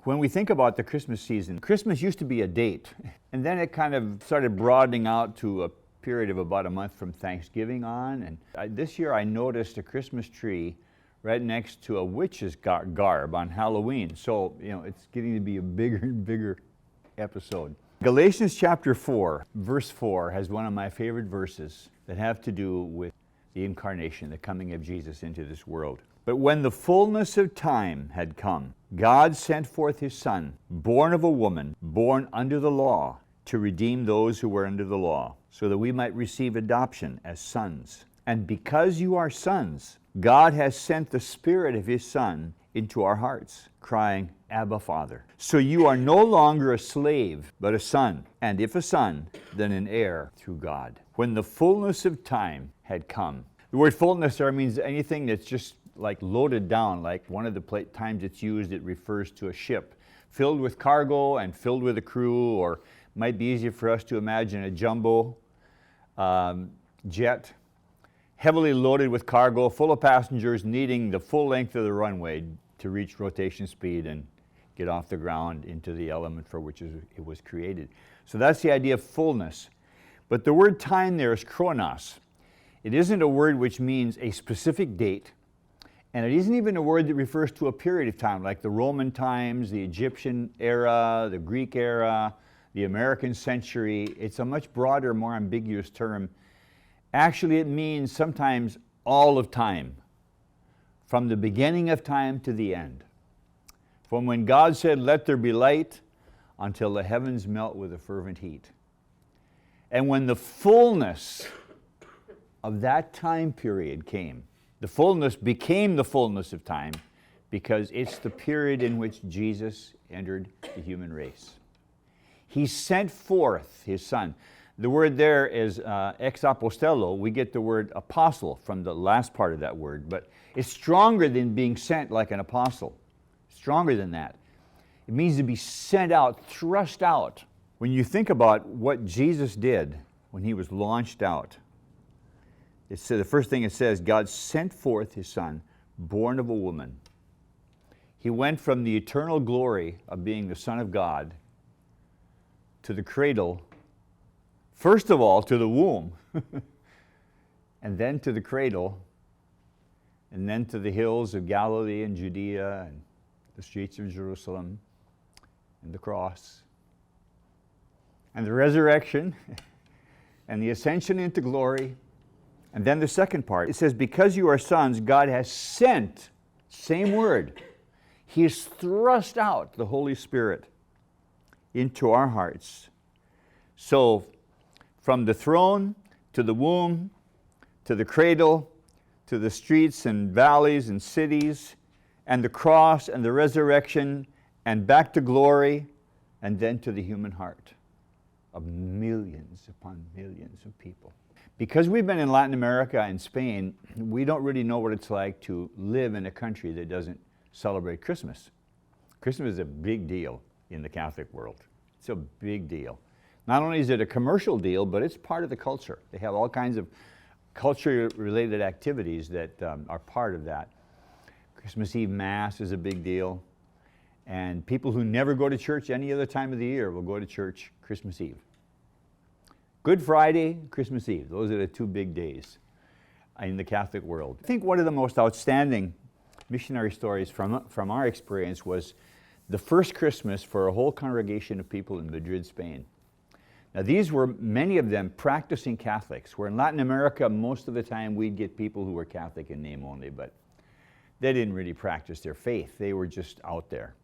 When we think about the Christmas season, Christmas used to be a date, and then it kind of started broadening out to a period of about a month from Thanksgiving on. And this year I noticed a Christmas tree right next to a witch's garb on Halloween. So, it's getting to be a bigger and bigger episode. Galatians chapter 4, verse 4 has one of my favorite verses that have to do with the incarnation, the coming of Jesus into this world. But when the fullness of time had come, God sent forth his Son, born of a woman, born under the law, to redeem those who were under the law, so that we might receive adoption as sons. And because you are sons, God has sent the Spirit of his Son into our hearts, crying, Abba, Father. So you are no longer a slave, but a son. And if a son, then an heir through God. When the fullness of time had come. The word fullness there means anything that's just like loaded down, like one of the times it's used, it refers to a ship filled with cargo and filled with a crew, or might be easier for us to imagine a jumbo jet, heavily loaded with cargo, full of passengers, needing the full length of the runway to reach rotation speed and get off the ground into the element for which it was created. So that's the idea of fullness. But the word time there is chronos. It isn't a word which means a specific date, and it isn't even a word that refers to a period of time, like the Roman times, the Egyptian era, the Greek era, the American century. It's a much broader, more ambiguous term. Actually, it means sometimes all of time, from the beginning of time to the end. From when God said, let there be light, until the heavens melt with a fervent heat. And when the fullness of that time period came, the fullness became the fullness of time, because it's the period in which Jesus entered the human race. He sent forth his Son. The word there is ex apostello. We get the word apostle from the last part of that word, but it's stronger than being sent like an apostle. Stronger than that. It means to be sent out, thrust out. When you think about what Jesus did when he was launched out, the first thing it says, God sent forth his Son, born of a woman. He went from the eternal glory of being the Son of God to the cradle, first of all to the womb, and then to the cradle, and then to the hills of Galilee and Judea and the streets of Jerusalem and the cross and the resurrection and the ascension into glory. And then the second part, it says, because you are sons, God has sent, same word, he has thrust out the Holy Spirit into our hearts. So from the throne to the womb to the cradle to the streets and valleys and cities and the cross and the resurrection and back to glory and then to the human heart of millions upon millions of people. Because we've been in Latin America and Spain, we don't really know what it's like to live in a country that doesn't celebrate Christmas. Christmas is a big deal in the Catholic world. It's a big deal. Not only is it a commercial deal, but it's part of the culture. They have all kinds of culture-related activities that are part of that. Christmas Eve Mass is a big deal. And people who never go to church any other time of the year will go to church Christmas Eve. Good Friday, Christmas Eve. Those are the two big days in the Catholic world. I think one of the most outstanding missionary stories from our experience was the first Christmas for a whole congregation of people in Madrid, Spain. Now these were, many of them, practicing Catholics, where in Latin America, most of the time we'd get people who were Catholic in name only, but they didn't really practice their faith. They were just out there.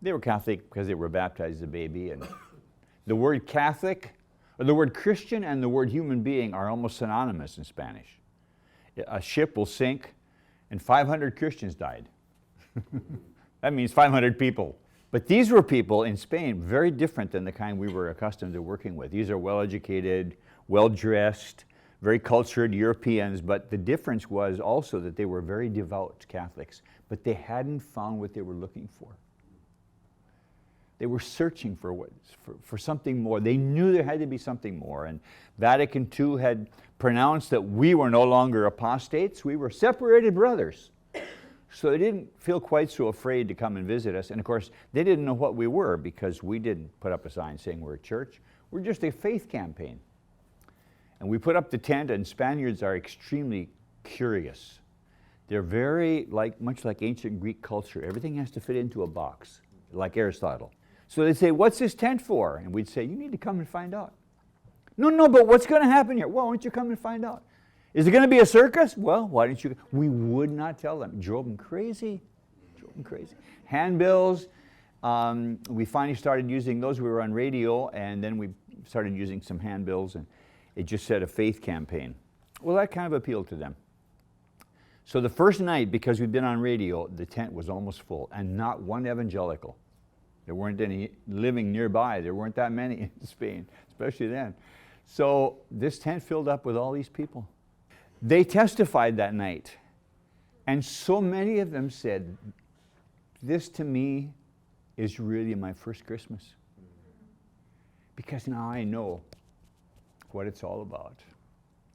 They were Catholic because they were baptized as a baby, and the word Catholic, or the word Christian and the word human being are almost synonymous in Spanish. A ship will sink and 500 Christians died. That means 500 people. But these were people in Spain very different than the kind we were accustomed to working with. These are well-educated, well-dressed, very cultured Europeans, but the difference was also that they were very devout Catholics, but they hadn't found what they were looking for. They were searching for something more. They knew there had to be something more. And Vatican II had pronounced that we were no longer apostates. We were separated brothers So they didn't feel quite so afraid to come and visit us. And of course, they didn't know what we were because we didn't put up a sign saying we're a church. We're just a faith campaign. And we put up the tent, and Spaniards are extremely curious. They're very, much like ancient Greek culture. Everything has to fit into a box, like Aristotle. So they'd say, what's this tent for? And we'd say, you need to come and find out. No, but what's going to happen here? Well, why don't you come and find out? Is it going to be a circus? Well, why don't you? We would not tell them. Drove them crazy. Handbills, we finally started using those. We were on radio, and then we started using some handbills, and it just said a faith campaign. Well, that kind of appealed to them. So the first night, because we'd been on radio, the tent was almost full, and not one evangelical. There weren't any living nearby. There weren't that many in Spain, especially then. So this tent filled up with all these people. They testified that night, and so many of them said, this to me is really my first Christmas, because now I know what it's all about.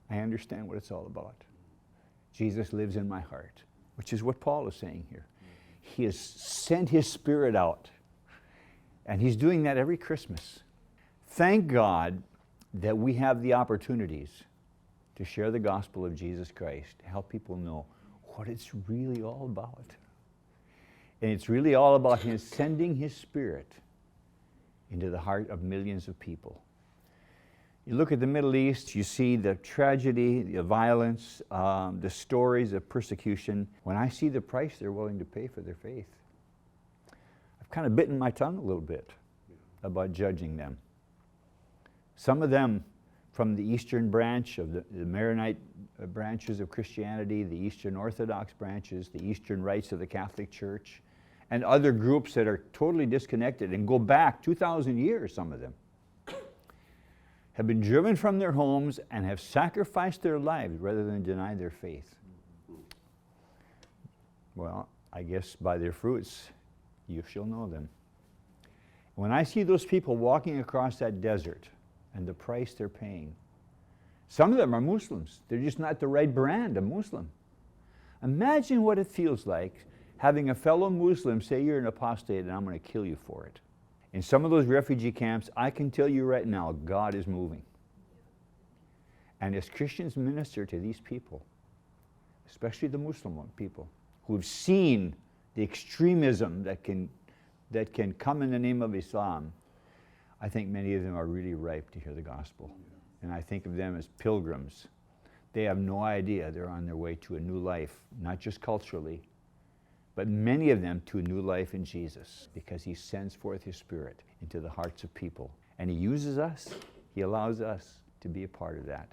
I understand what it's all about. Jesus lives in my heart, which is what Paul is saying here. He has sent his Spirit out, and he's doing that every Christmas. Thank God that we have the opportunities to share the gospel of Jesus Christ, to help people know what it's really all about. And it's really all about him sending his Spirit into the heart of millions of people. You look at the Middle East, you see the tragedy, the violence, the stories of persecution. When I see the price they're willing to pay for their faith, I've kind of bitten my tongue a little bit about judging them. Some of them from the Eastern branch of the Maronite branches of Christianity, the Eastern Orthodox branches, the Eastern rites of the Catholic Church, and other groups that are totally disconnected and go back 2,000 years, some of them, have been driven from their homes and have sacrificed their lives rather than deny their faith. Well, I guess by their fruits you shall know them. When I see those people walking across that desert and the price they're paying, some of them are Muslims. They're just not the right brand of Muslim. Imagine what it feels like having a fellow Muslim say you're an apostate and I'm going to kill you for it. In some of those refugee camps, I can tell you right now, God is moving. And as Christians minister to these people, especially the Muslim people, who have seen the extremism that can come in the name of Islam, I think many of them are really ripe to hear the gospel. And I think of them as pilgrims. They have no idea they're on their way to a new life, not just culturally, but many of them to a new life in Jesus, because he sends forth his Spirit into the hearts of people. And he uses us, he allows us to be a part of that.